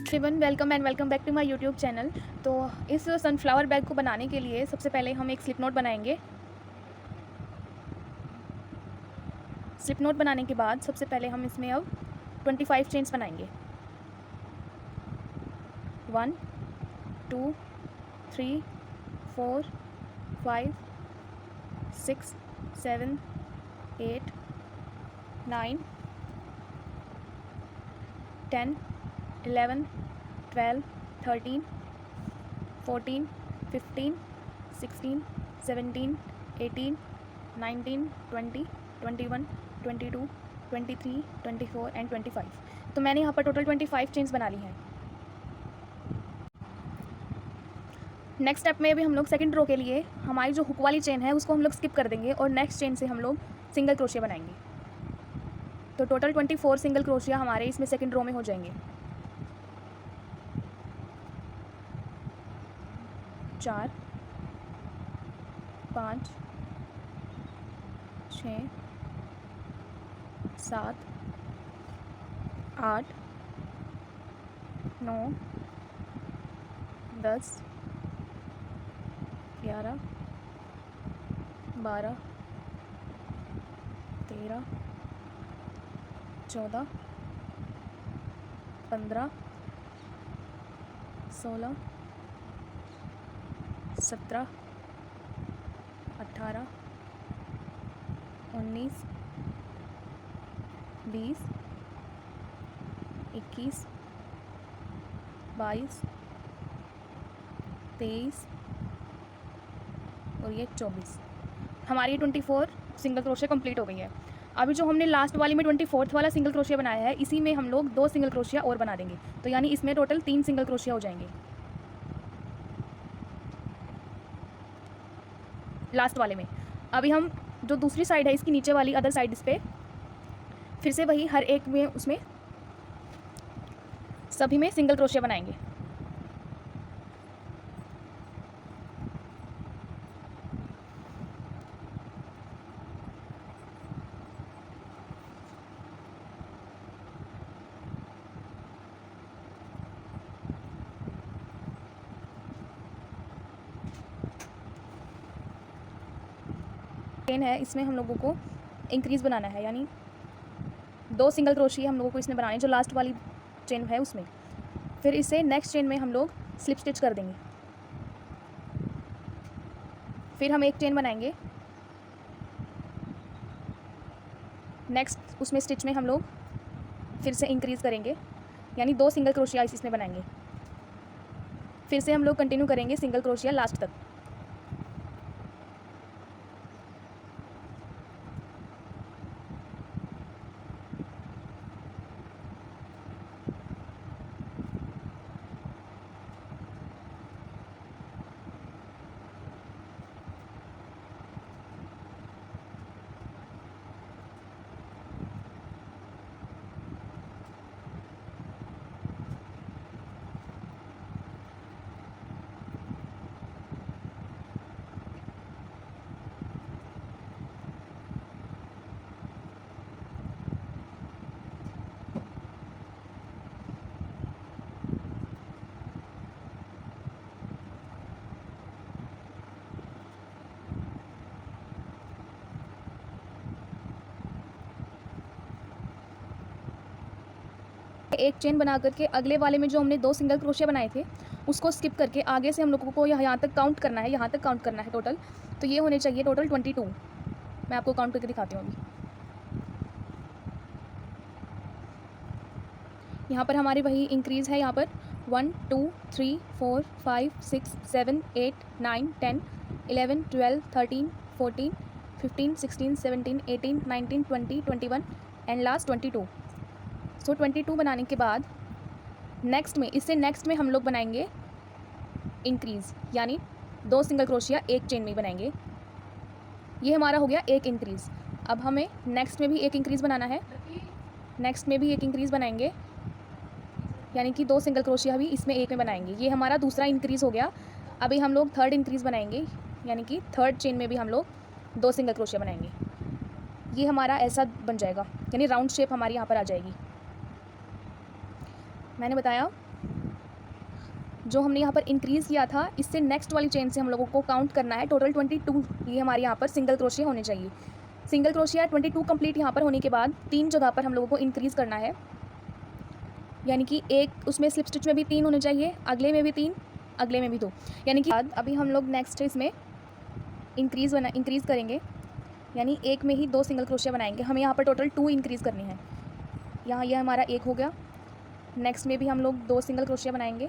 Everyone welcome back to my YouTube channel. तो इस sunflower bag को बनाने के लिए सबसे पहले हम एक स्लिप नोट बनाएंगे। स्लिप नोट बनाने के बाद सबसे पहले हम इसमें अब 25 चेन्स बनाएंगे। 1 2 3 4 5 6 7 8 9 10 11 12 13 14 15 16 17 18 19 20 21 22 23 24 एंड 25। तो मैंने यहाँ पर टोटल 25 चेन्स बना ली हैं। नेक्स्ट स्टेप में भी हम लोग सेकंड रो के लिए हमारी जो हुक वाली चेन है उसको हम लोग स्किप कर देंगे और नेक्स्ट चेन से हम लोग सिंगल क्रोशिया बनाएंगे। तो टोटल 24 सिंगल क्रोशिया हमारे इसमें सेकंड रो में हो जाएंगे। 4 5 6 7 8 9 10 11 12 13 14 15 16 17 18 19 20 21 22 23 और ये 24। हमारी 24 सिंगल क्रोशिया कंप्लीट हो गई है। अभी जो हमने लास्ट वाली में 24th वाला सिंगल क्रोशिया बनाया है, इसी में हम लोग 2 सिंगल क्रोशिया और बना देंगे। तो यानी इसमें टोटल 3 सिंगल क्रोशिया हो जाएंगे लास्ट वाले में। अभी हम जो दूसरी साइड है इसकी नीचे वाली अदर साइड, इस पर फिर से वही हर एक में उसमें सभी में सिंगल क्रोशिया बनाएंगे। चेन है इसमें हम लोगों को इंक्रीज़ बनाना है, यानी 2 सिंगल क्रोशिया हम लोगों को इसमें बनाने हैं जो लास्ट वाली चेन है उसमें। फिर इसे नेक्स्ट चेन में हम लोग स्लिप स्टिच कर देंगे। फिर हम एक चेन बनाएंगे, नेक्स्ट उसमें स्टिच में हम लोग फिर से इंक्रीज़ करेंगे, यानी 2 सिंगल क्रोशिया इसमें बनाएंगे। फिर से हम लोग कंटिन्यू करेंगे सिंगल क्रोशिया लास्ट तक। एक चेन बना करके अगले वाले में जो हमने 2 सिंगल क्रोशिया बनाए थे उसको स्किप करके आगे से हम लोगों को यहाँ तक काउंट करना है, यहाँ तक काउंट करना है टोटल। तो ये होने चाहिए टोटल 22। मैं आपको काउंट करके दिखाती हूँ अभी। यहाँ पर हमारी वही इंक्रीज़ है, यहाँ पर 1 2 3 4 5 6 7 8 9 10 11 12 13 14 15 16 17 18 19 20 21 एंड लास्ट 22। सो 22 बनाने के बाद नेक्स्ट में नेक्स्ट में हम लोग बनाएंगे इंक्रीज़, यानी 2 सिंगल क्रोशिया एक चेन में बनाएंगे। ये हमारा हो गया एक इंक्रीज़। अब हमें नेक्स्ट में भी एक इंक्रीज़ बनाना है, नेक्स्ट में भी एक इंक्रीज़ बनाएंगे, यानी कि 2 सिंगल क्रोशिया भी इसमें एक में बनाएंगे। ये हमारा दूसरा इंक्रीज़ हो गया। अभी हम लोग थर्ड इंक्रीज़ बनाएंगे, यानी कि थर्ड चेन में भी हम लोग 2 सिंगल क्रोशिया बनाएंगे। ये हमारा ऐसा बन जाएगा, यानी राउंड शेप हमारी यहाँ पर आ जाएगी। मैंने बताया जो हमने यहाँ पर इंक्रीज़ किया था, इससे नेक्स्ट वाली चेन से हम लोगों को काउंट करना है टोटल 22 ये हमारे यहाँ पर सिंगल क्रोशिया होने चाहिए। सिंगल क्रोशिया 22 कंप्लीट यहाँ पर होने के बाद 3 जगह पर हम लोगों को इंक्रीज़ करना है, यानी कि एक उसमें स्लिप स्टिच में भी 3 होने चाहिए, अगले में भी 3, अगले में भी 2, यानी कि अभी हम लोग नेक्स्ट इसमें इंक्रीज़ करेंगे, यानी एक में ही 2 सिंगल क्रोशिया बनाएंगे। हमें यहाँ पर टोटल 2 इंक्रीज़ करनी है। यहाँ ये हमारा एक हो गया, नेक्स्ट में भी हम लोग 2 सिंगल क्रोशिया बनाएंगे,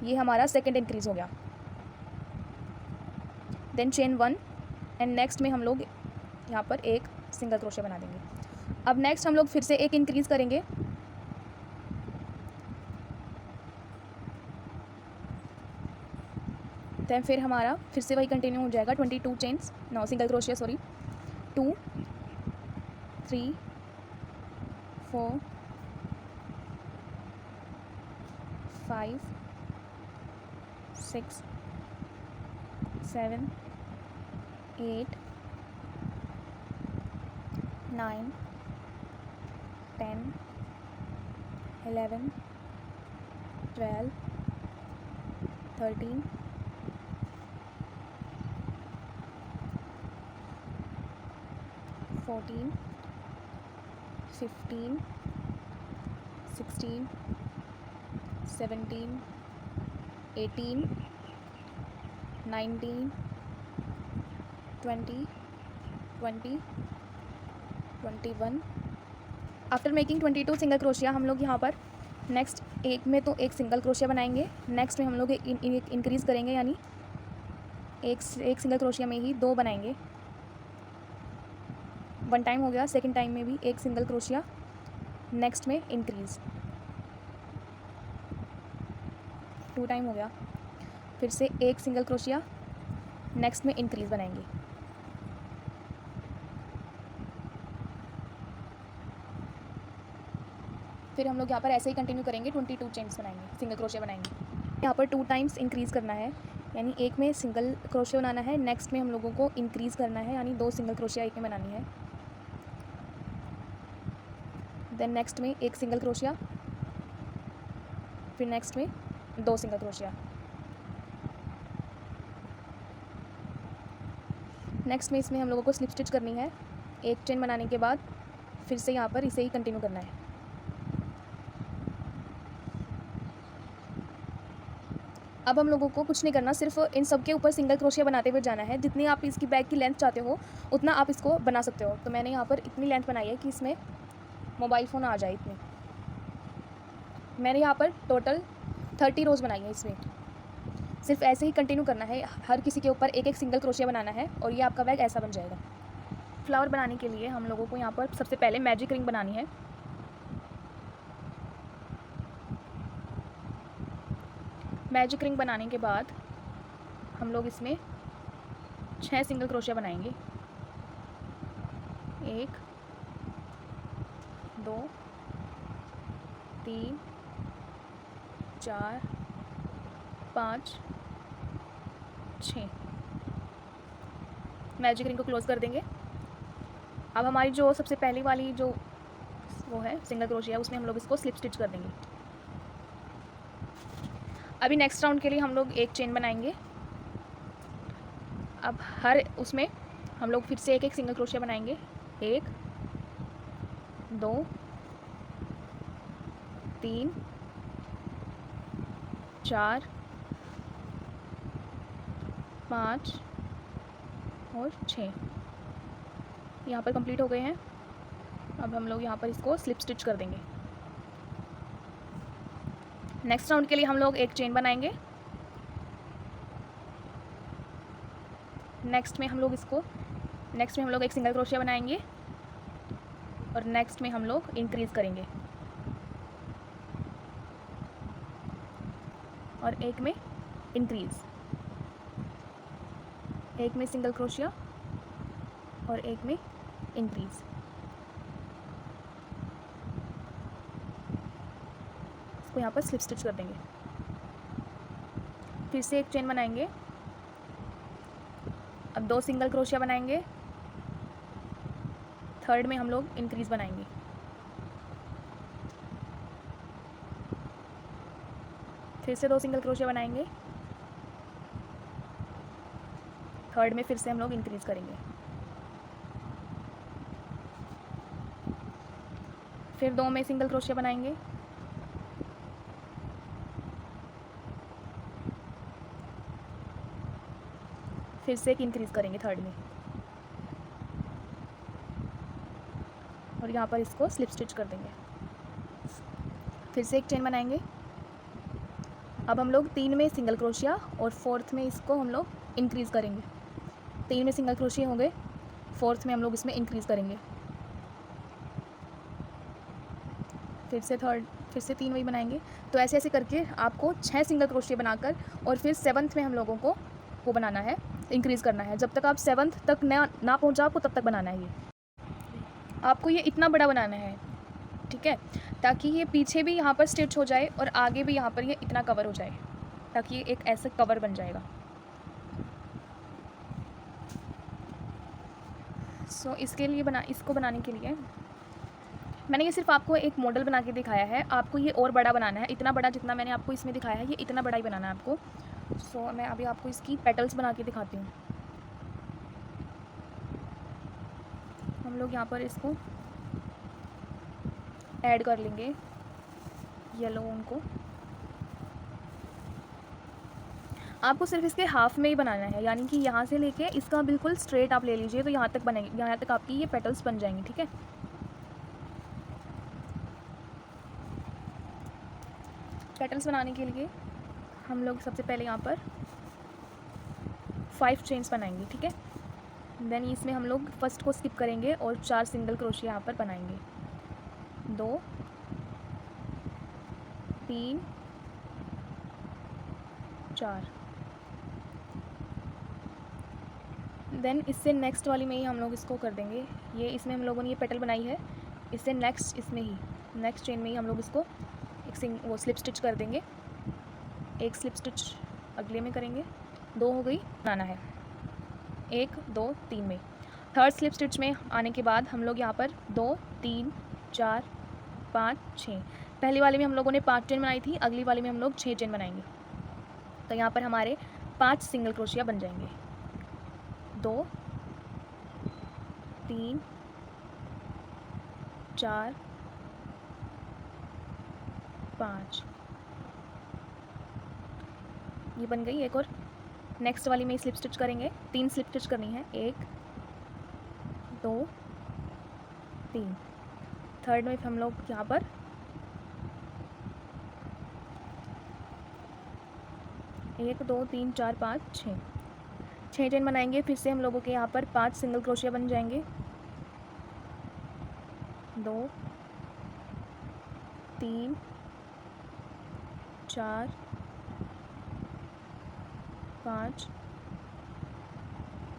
ये हमारा सेकंड इंक्रीज़ हो गया। देन चेन 1 एंड नेक्स्ट में हम लोग यहाँ पर एक सिंगल क्रोशिया बना देंगे। अब नेक्स्ट हम लोग फिर से एक इंक्रीज़ करेंगे, देन फिर हमारा फिर से वही कंटिन्यू हो जाएगा 22 chains, no single crochet sorry, 2 3 4 5 6 7 8 9 10 11 12 13 14 15 16 17 18 19 20 20 21। After making 22 single crochet हम लोग यहाँ पर नेक्स्ट एक में तो एक सिंगल क्रोशिया बनाएंगे, नेक्स्ट में हम लोग इंक्रीज़ करेंगे, यानी एक सिंगल क्रोशिया में ही 2 बनाएंगे। 1 टाइम हो गया, सेकंड टाइम में भी एक सिंगल क्रोशिया, नेक्स्ट में इंक्रीज़, 2 टाइम हो गया, फिर से एक सिंगल क्रोशिया, नेक्स्ट में इंक्रीज़ बनाएंगे। फिर हम लोग यहाँ पर ऐसे ही कंटिन्यू करेंगे, 22 चेन्स बनाएंगे, सिंगल क्रोशिया बनाएंगे। यहाँ पर 2 टाइम्स इंक्रीज़ करना है, यानी एक में सिंगल क्रोशिया बनाना है, नेक्स्ट में हम लोगों को इंक्रीज़ करना है, यानी 2 सिंगल क्रोशिया एक में बनानी है, देन नेक्स्ट में एक सिंगल क्रोशिया, फिर नेक्स्ट में 2 सिंगल क्रोशिया, नेक्स्ट में इसमें हम लोगों को स्लिप स्टिच करनी है। एक चेन बनाने के बाद फिर से यहाँ पर इसे ही कंटिन्यू करना है। अब हम लोगों को कुछ नहीं करना, सिर्फ इन सब के ऊपर सिंगल क्रोशिया बनाते हुए जाना है। जितनी आप इसकी बैग की लेंथ चाहते हो उतना आप इसको बना सकते हो। तो मैंने यहाँ पर इतनी लेंथ बनाई है कि इसमें मोबाइल फ़ोन आ जाए इतनी। मैंने यहाँ पर टोटल 30 रोज़ बनाई है इसमें। सिर्फ ऐसे ही कंटिन्यू करना है, हर किसी के ऊपर एक एक सिंगल क्रोशिया बनाना है और ये आपका बैग ऐसा बन जाएगा। फ्लावर बनाने के लिए हम लोगों को यहाँ पर सबसे पहले मैजिक रिंग बनानी है। मैजिक रिंग बनाने के बाद हम लोग इसमें 6 सिंगल क्रोशिया बनाएंगे, 1 2 3 4 5 6। मैजिक रिंग को क्लोज कर देंगे। अब हमारी जो सबसे पहली वाली जो वो है सिंगल क्रोशिया, उसमें हम लोग इसको स्लिप स्टिच कर देंगे। अभी नेक्स्ट राउंड के लिए हम लोग एक चेन बनाएंगे। अब हर उसमें हम लोग फिर से एक एक सिंगल क्रोशिया बनाएंगे, 1 2 3 4 5 और 6। यहाँ पर कंप्लीट हो गए हैं। अब हम लोग यहाँ पर इसको स्लिप स्टिच कर देंगे। नेक्स्ट राउंड के लिए हम लोग एक चेन बनाएंगे। नेक्स्ट में हम लोग एक सिंगल क्रोशिया बनाएंगे और नेक्स्ट में हम लोग इंक्रीज़ करेंगे और एक में इंक्रीज़, एक में सिंगल क्रोशिया और एक में इंक्रीज़। इसको यहाँ पर स्लिप स्टिच कर देंगे। फिर से एक चेन बनाएंगे। अब 2 सिंगल क्रोशिया बनाएंगे, थर्ड में हम लोग इंक्रीज़ बनाएंगे। फिर से 2 सिंगल क्रोशिया बनाएंगे, थर्ड में फिर से हम लोग इंक्रीज़ करेंगे, फिर 2 में सिंगल क्रोशिया बनाएंगे, फिर से एक इंक्रीज़ करेंगे थर्ड में, और यहाँ पर इसको स्लिप स्टिच कर देंगे, फिर से एक चेन बनाएंगे। अब हम लोग 3 में सिंगल क्रोशिया और फोर्थ में इसको हम लोग इंक्रीज़ करेंगे, 3 में सिंगल क्रोशिया हो गए, फोर्थ में हम लोग इसमें इंक्रीज़ करेंगे, फिर से 3 वही बनाएंगे। तो ऐसे ऐसे करके आपको 6 सिंगल क्रोशिया बनाकर और फिर 7th में हम लोगों को वो बनाना है, इंक्रीज़ करना है। जब तक आप 7th तक ना पहुँचा आपको तब तक बनाना है। ये आपको ये इतना बड़ा बनाना है, ठीक है, ताकि ये पीछे भी यहाँ पर स्टिच हो जाए और आगे भी यहाँ पर ये इतना कवर हो जाए, ताकि ये एक ऐसा कवर बन जाएगा। सो इसके लिए इसको बनाने के लिए मैंने ये सिर्फ आपको एक मॉडल बना के दिखाया है। आपको ये और बड़ा बनाना है, इतना बड़ा जितना मैंने आपको इसमें दिखाया है, ये इतना बड़ा ही बनाना है आपको। सो मैं अभी आपको इसकी पेटल्स बना के दिखाती हूँ। हम लोग यहाँ पर इसको ऐड कर लेंगे येलो उनको। आपको सिर्फ इसके हाफ में ही बनाना है, यानी कि यहाँ से लेके इसका बिल्कुल स्ट्रेट आप ले लीजिए, तो यहाँ तक बनेंगे, यहाँ तक आपकी ये पेटल्स बन जाएंगी, ठीक है। पेटल्स बनाने के लिए हम लोग सबसे पहले यहाँ पर 5 चेन्स बनाएंगे, ठीक है। देन इसमें हम लोग फर्स्ट को स्किप करेंगे और 4 सिंगल क्रोशिया यहाँ पर बनाएंगे, 2 3 4। देन इससे नेक्स्ट वाली में ही हम लोग इसको कर देंगे, ये इसमें हम लोगों ने ये पेटल बनाई है, इससे नेक्स्ट इसमें ही नेक्स्ट चेन में ही हम लोग इसको एक वो स्लिप स्टिच कर देंगे, एक स्लिप स्टिच अगले में करेंगे, 2 हो गई, बनाना है 1 2 3 में। थर्ड स्लिप स्टिच में आने के बाद हम लोग यहाँ पर 2 3 4 5 6, पहली वाली में हम लोगों ने 5 चेन बनाई थी, अगली वाली में हम लोग 6 चेन बनाएंगे। तो यहाँ पर हमारे 5 सिंगल क्रोशिया बन जाएंगे, 2 3 4 5, ये बन गई। एक और नेक्स्ट वाली में स्लिप स्टिच करेंगे, 3 स्लिप स्टिच करनी है, 1 2 3। थर्ड में हम लोग यहाँ पर 1 2 3 4 5 6 चेन बनाएंगे। फिर से हम लोगों के यहाँ पर 5 सिंगल क्रोशिया बन जाएंगे, 2 3 4 5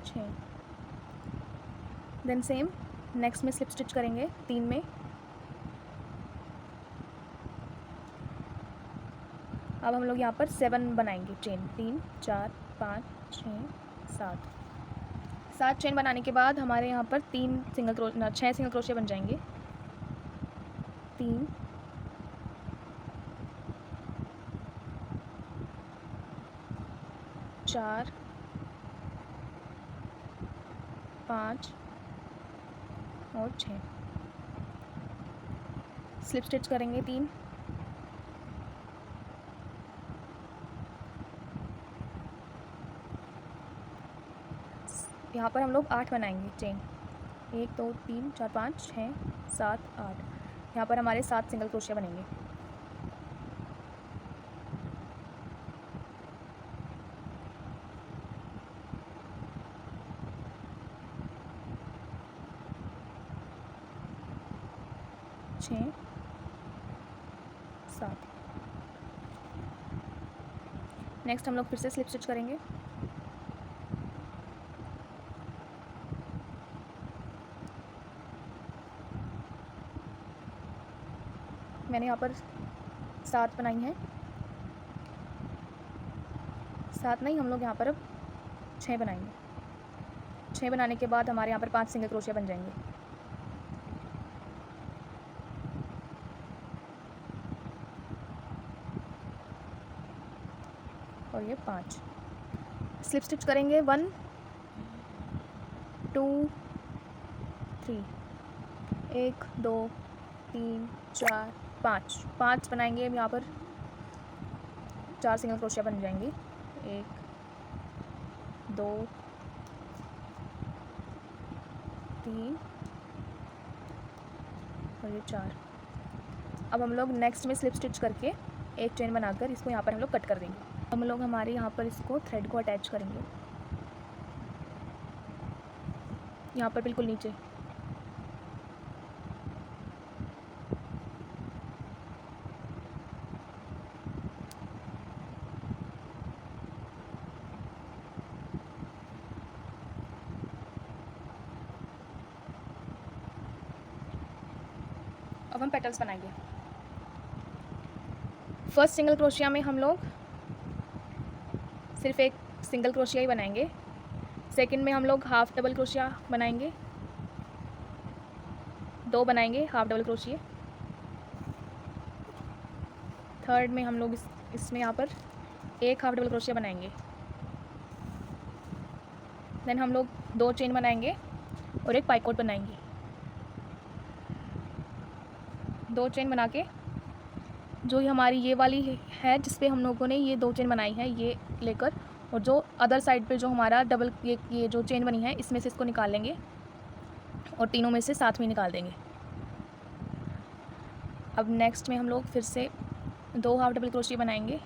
6। देन सेम नेक्स्ट में स्लिप स्टिच करेंगे 3 में, अब हम लोग यहाँ पर 7 बनाएंगे चेन, 3 4 5 6 7 चेन बनाने के बाद हमारे यहाँ पर 6 सिंगल क्रोशिया बन जाएंगे, 3 4 5 और 6। स्लिप स्टिच करेंगे 3, यहाँ पर हम लोग 8 बनाएंगे चेन, 1 2 3 4 5 6 7 8, यहाँ पर हमारे 7 सिंगल क्रोशिया बनेंगे। छः 7। नेक्स्ट हम लोग फिर से स्लिप स्टिच करेंगे, मैंने यहाँ पर 7 बनाई हैं, 7 नहीं, हम लोग यहाँ पर अब 6 बनाएंगे। 6 बनाने के बाद हमारे यहाँ पर 5 सिंगल क्रोशिया बन जाएंगे, और ये 5। स्लिप स्टिच करेंगे 1 2 3, 1 2 3 4 5, 5 बनाएंगे। अब यहाँ पर 4 सिंगल क्रोशिया बन जाएंगे। 1 2 3 और ये 4। अब हम लोग नेक्स्ट में स्लिप स्टिच करके एक चेन बनाकर इसको यहाँ पर हम लोग कट कर देंगे। हम लोग हमारे यहाँ पर इसको थ्रेड को अटैच करेंगे, यहाँ पर बिल्कुल नीचे। अब हम पेटल्स बनाएंगे। फर्स्ट सिंगल क्रोशिया में हम लोग सिर्फ एक सिंगल क्रोशिया ही बनाएंगे। सेकंड में हम लोग हाफ डबल क्रोशिया बनाएंगे, 2 बनाएंगे हाफ डबल क्रोशिया। थर्ड में हम लोग इसमें यहाँ पर एक हाफ डबल क्रोशिया बनाएंगे। देन हम लोग 2 चेन बनाएंगे और एक पाइकोट बनाएंगे। 2 चेन बना के जो हमारी ये वाली है जिस पे हम लोगों ने ये 2 चेन बनाई है, ये लेकर, और जो अदर साइड पे जो हमारा डबल ये जो चेन बनी है इसमें से इसको निकाल लेंगे और तीनों में से साथ में निकाल देंगे। अब नेक्स्ट में हम लोग फिर से 2 हाफ डबल क्रोशिया बनाएंगे,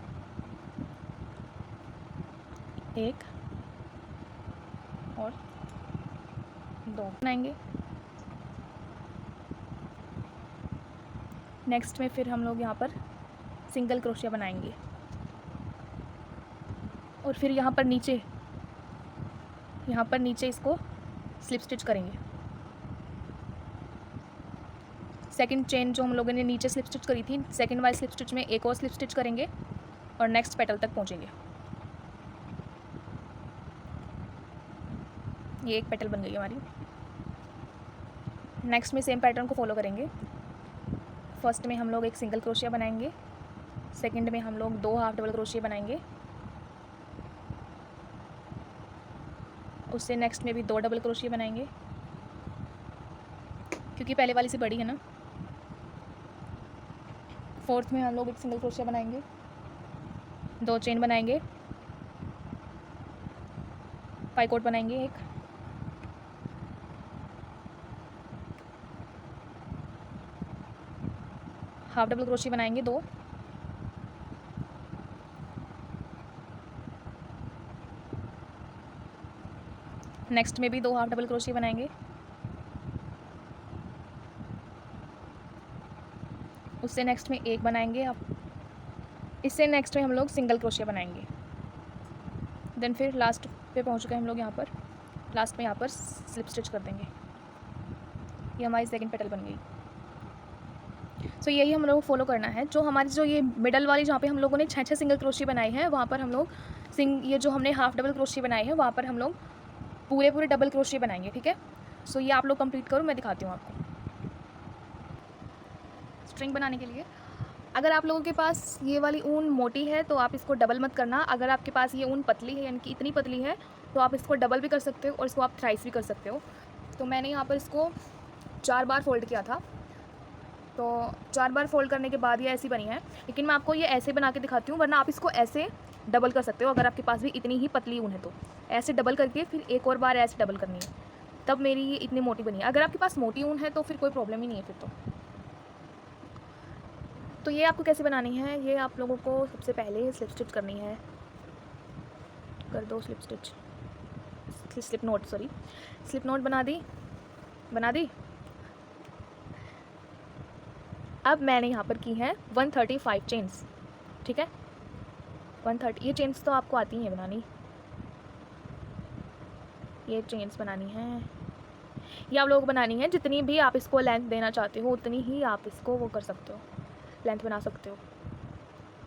1 और 2 बनाएंगे। नेक्स्ट में फिर हम लोग यहाँ पर सिंगल क्रोशिया बनाएंगे और फिर यहाँ पर नीचे इसको स्लिप स्टिच करेंगे। सेकंड चेन जो हम लोगों ने नीचे स्लिप स्टिच करी थी, सेकंड वाली स्लिप स्टिच में एक और स्लिप स्टिच करेंगे और नेक्स्ट पेटल तक पहुँचेंगे। ये एक पेटल बन गई हमारी। नेक्स्ट में सेम पैटर्न को फॉलो करेंगे। फर्स्ट में हम लोग एक सिंगल क्रोशिया बनाएंगे, सेकंड में हम लोग 2 हाफ डबल क्रोशिया बनाएंगे, उससे नेक्स्ट में भी 2 डबल क्रोशिया बनाएंगे क्योंकि पहले वाली से बड़ी है ना। फोर्थ में हम लोग एक सिंगल क्रोशिया बनाएंगे, 2 चेन बनाएंगे, पाइकोट बनाएंगे एक, हाफ डबल क्रोशिया बनाएंगे 2, नेक्स्ट में भी 2 हाफ डबल क्रोशिया बनाएंगे, उससे नेक्स्ट में एक बनाएंगे, इससे नेक्स्ट में हम लोग सिंगल क्रोशिया बनाएंगे। देन फिर लास्ट पे पहुंच गए हम लोग, यहाँ पर लास्ट में यहाँ पर स्लिप स्टिच कर देंगे। ये हमारी सेकंड पेटल बन गई। सो यही हम लोगों को फॉलो करना है। जो हमारी जो ये मिडल वाली जहाँ पे हम लोगों ने 6 सिंगल क्रोशिया बनाए हैं, वहाँ पर हम लोग ये जो हमने हाफ डबल क्रोशिया बनाए हैं वहाँ पर हम लोग पूरे डबल क्रोशिया बनाएंगे। ठीक है, सो ये आप लोग कंप्लीट करो, मैं दिखाती हूँ आपको। स्ट्रिंग बनाने के लिए अगर आप लोगों के पास ये वाली ऊन मोटी है तो आप इसको डबल मत करना। अगर आपके पास ये ऊन पतली है, यानी कि इतनी पतली है, तो आप इसको डबल भी कर सकते हो और इसको आप थ्राइस भी कर सकते हो। तो मैंने यहाँ पर इसको 4 बार फोल्ड किया था, तो 4 बार फोल्ड करने के बाद ये ऐसी बनी है। लेकिन मैं आपको ये ऐसे बना के दिखाती हूँ, वरना आप इसको ऐसे डबल कर सकते हो। अगर आपके पास भी इतनी ही पतली ऊन है तो ऐसे डबल करके फिर एक और बार ऐसे डबल करनी है, तब मेरी ये इतनी मोटी बनी है। अगर आपके पास मोटी ऊन है तो फिर कोई प्रॉब्लम ही नहीं है फिर तो ये आपको कैसे बनानी है, ये आप लोगों को सबसे पहले स्लिप स्टिच करनी है। कर दो स्लिप स्टिच, स्लिप नोट बना दी। अब मैंने यहाँ पर की है 135 चेन्स। ठीक है, 130। ये चेन्स तो आपको आती हैं बनानी, ये चेन्स बनानी है, ये आप लोगों को बनानी है। जितनी भी आप इसको लेंथ देना चाहते हो उतनी ही आप इसको वो कर सकते हो, लेंथ बना सकते हो।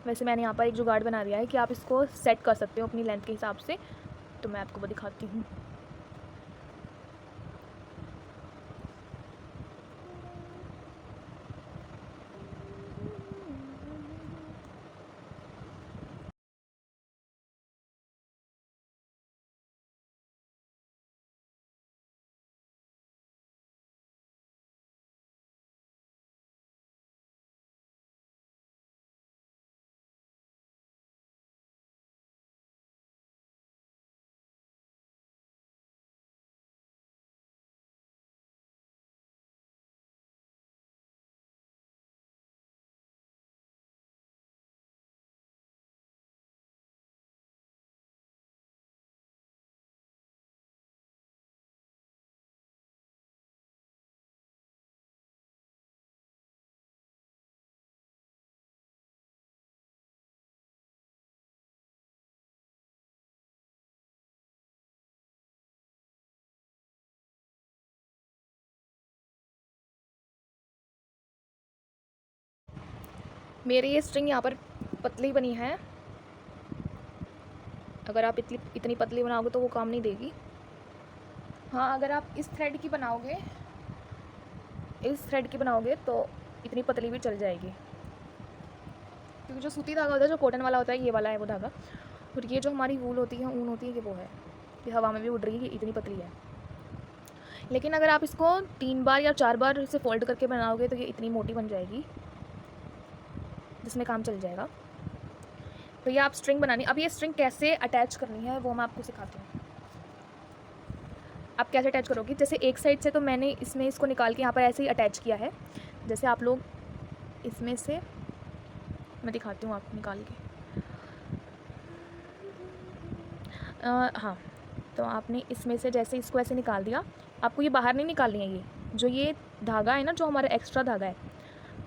वैसे मैंने यहाँ पर एक जुगाड़ बना दिया है कि आप इसको सेट कर सकते हो अपनी लेंथ के हिसाब से, तो मैं आपको वो दिखाती हूँ। मेरी ये स्ट्रिंग यहाँ पर पतली बनी है, अगर आप इतनी पतली बनाओगे तो वो काम नहीं देगी। हाँ, अगर आप इस थ्रेड की बनाओगे तो इतनी पतली भी चल जाएगी, क्योंकि जो सूती धागा होता है, जो कॉटन वाला होता है, ये वाला है वो धागा, और ये जो हमारी वूल होती है, ऊन होती है, ये वो है, ये हवा में भी उड़ रही है, इतनी पतली है। लेकिन अगर आप इसको 3 बार या 4 बार इसे फोल्ड करके बनाओगे तो ये इतनी मोटी बन जाएगी जिसमें काम चल जाएगा। तो ये आप स्ट्रिंग बनानी, अब ये स्ट्रिंग कैसे अटैच करनी है वो मैं आपको सिखाती हूँ। आप कैसे अटैच करोगे, जैसे एक साइड से तो मैंने इसमें इसको निकाल के यहाँ पर ऐसे ही अटैच किया है। जैसे आप लोग इसमें से, मैं दिखाती हूँ आपको निकाल के। हाँ, तो आपने इसमें से जैसे इसको ऐसे निकाल दिया, आपको ये बाहर नहीं निकालनी है। ये जो ये धागा है ना, जो हमारा एक्स्ट्रा धागा है,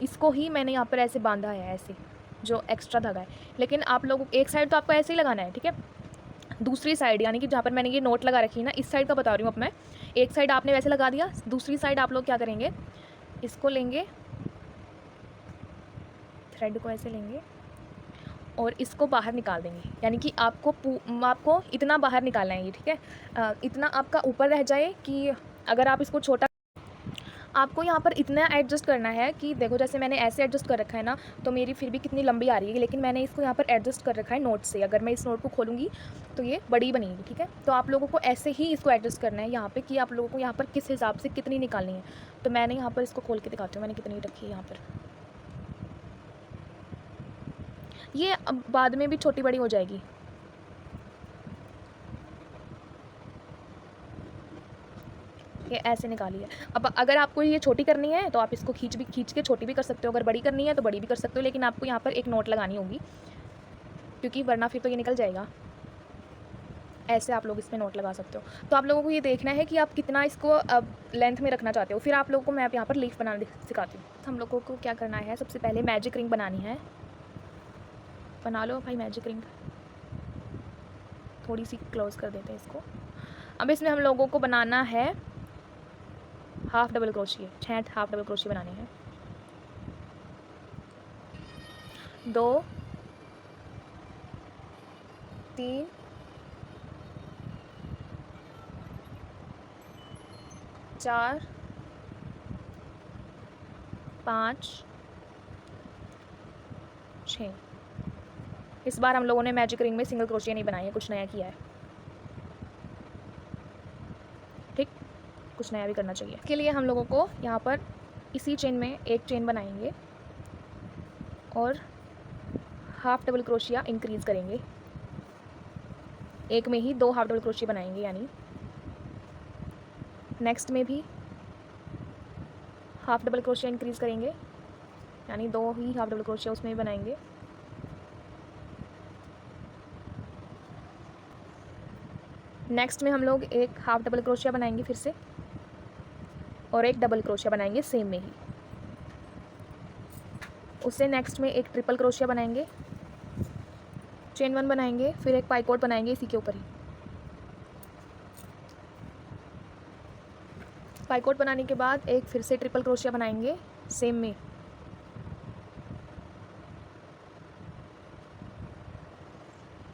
इसको ही मैंने यहाँ पर ऐसे बांधा है, ऐसे जो एक्स्ट्रा धागा है। लेकिन आप लोगों एक साइड तो आपको ऐसे ही लगाना है, ठीक है। दूसरी साइड, यानी कि जहाँ पर मैंने ये नोट लगा रखी है ना, इस साइड का बता रही हूँ अब मैं। एक साइड आपने वैसे लगा दिया, दूसरी साइड आप लोग क्या करेंगे, इसको लेंगे, थ्रेड को ऐसे लेंगे और इसको बाहर निकाल देंगे। यानी कि आपको इतना बाहर निकालना है ये, ठीक है। इतना आपका ऊपर रह जाए कि अगर आप इसको छोटा, आपको यहाँ पर इतना एडजस्ट करना है कि देखो, जैसे मैंने ऐसे एडजस्ट कर रखा है ना, तो मेरी फिर भी कितनी लंबी आ रही है, लेकिन मैंने इसको यहाँ पर एडजस्ट कर रखा है नोट से। अगर मैं इस नोट को खोलूँगी तो ये बड़ी बनेगी, ठीक है। तो आप लोगों को ऐसे ही इसको एडजस्ट करना है यहाँ पे, कि आप लोगों को यहाँ पर किस हिसाब से कितनी निकालनी है। तो मैंने यहाँ पर इसको खोल के दिखाती हूँ मैंने कितनी रखी है यहाँ पर। ये अब बाद में भी छोटी बड़ी हो जाएगी। ये ऐसे निकाली है। अब अगर आपको ये छोटी करनी है तो आप इसको खींच के छोटी भी कर सकते हो, अगर बड़ी करनी है तो बड़ी भी कर सकते हो, लेकिन आपको यहाँ पर एक नोट लगानी होगी, क्योंकि वरना फिर तो ये निकल जाएगा। ऐसे आप लोग इसमें नोट लगा सकते हो। तो आप लोगों को ये देखना है कि आप कितना इसको अब लेंथ में रखना चाहते हो। फिर आप लोगों को मैं यहाँ पर लीफ बनाना सिखाती हूँ। हम लोगों को क्या करना है, सबसे पहले मैजिक रिंग बनानी है। बना लो भाई मैजिक रिंग, थोड़ी सी क्लोज कर देते हैं इसको। अब इसमें हम लोगों को बनाना है half double crochet, 6 half double crochet बनाने हैं। 2 3 4 5 6। इस बार हम लोगों ने मैजिक रिंग में सिंगल क्रोशिया नहीं बनाई है, कुछ नया किया है, ठीक। कुछ नया भी करना चाहिए। इसके लिए हम लोगों को यहाँ पर इसी चेन में एक चेन बनाएंगे और हाफ डबल क्रोशिया इंक्रीज़ करेंगे। एक में ही 2 हाफ डबल क्रोशिया बनाएंगे, यानी नेक्स्ट में भी हाफ डबल क्रोशिया इंक्रीज़ करेंगे, यानी 2 ही हाफ डबल क्रोशिया उसमें भी बनाएंगे। नेक्स्ट में हम लोग एक हाफ डबल क्रोशिया बनाएंगे फिर से, और एक डबल क्रोशिया बनाएंगे सेम में ही। उससे नेक्स्ट में एक ट्रिपल क्रोशिया बनाएंगे, चेन 1 बनाएंगे, फिर एक पाइकोट बनाएंगे इसी के ऊपर ही। पाइकोट बनाने के बाद एक फिर से ट्रिपल क्रोशिया बनाएंगे सेम में।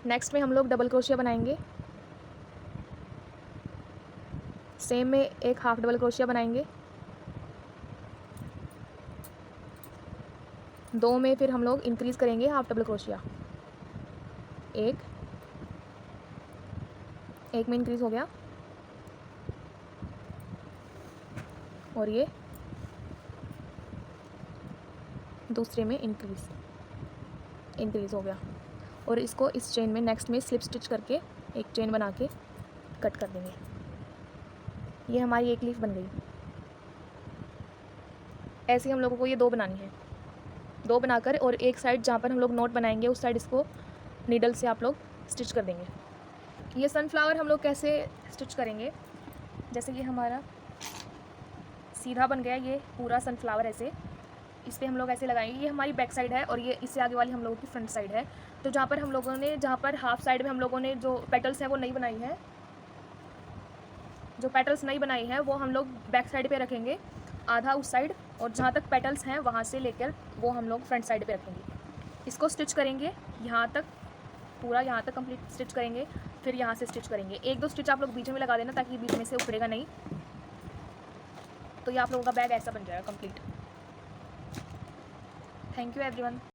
नेक्स्ट में हम लोग डबल क्रोशिया बनाएंगे, सेम में एक हाफ डबल क्रोशिया बनाएंगे। 2 में फिर हम लोग इंक्रीज़ करेंगे हाफ डबल क्रोशिया, एक में इंक्रीज़ हो गया, और ये दूसरे में इंक्रीज़ हो गया। और इसको इस चेन में नेक्स्ट में स्लिप स्टिच करके एक चेन बना के कट कर देंगे। ये हमारी एक लीफ बन गई। ऐसे हम लोगों को ये 2 बनानी है, 2 बनाकर, और एक साइड जहाँ पर हम लोग नोट बनाएंगे उस साइड इसको नीडल से आप लोग स्टिच कर देंगे। ये सनफ्लावर हम लोग कैसे स्टिच करेंगे, जैसे ये हमारा सीधा बन गया, ये पूरा सनफ्लावर ऐसे इस पर हम लोग ऐसे लगाएंगे। ये हमारी बैक साइड है और ये इससे आगे वाली हम लोगों की फ्रंट साइड है। तो जहाँ पर हाफ साइड में हम लोगों ने जो पेटल्स हैं वो नहीं बनाई है, जो पेटल्स नहीं बनाई है वो हम लोग बैक साइड पे रखेंगे, आधा उस साइड, और जहाँ तक पेटल्स हैं वहाँ से लेकर वो हम लोग फ्रंट साइड पे रखेंगे। इसको स्टिच करेंगे यहाँ तक, पूरा यहाँ तक कंप्लीट स्टिच करेंगे, फिर यहाँ से स्टिच करेंगे। 1-2 स्टिच आप लोग बीच में लगा देना ताकि बीच में से उखड़ेगा नहीं। तो ये आप लोगों का बैग ऐसा बन जाएगा कंप्लीट। Thank you everyone.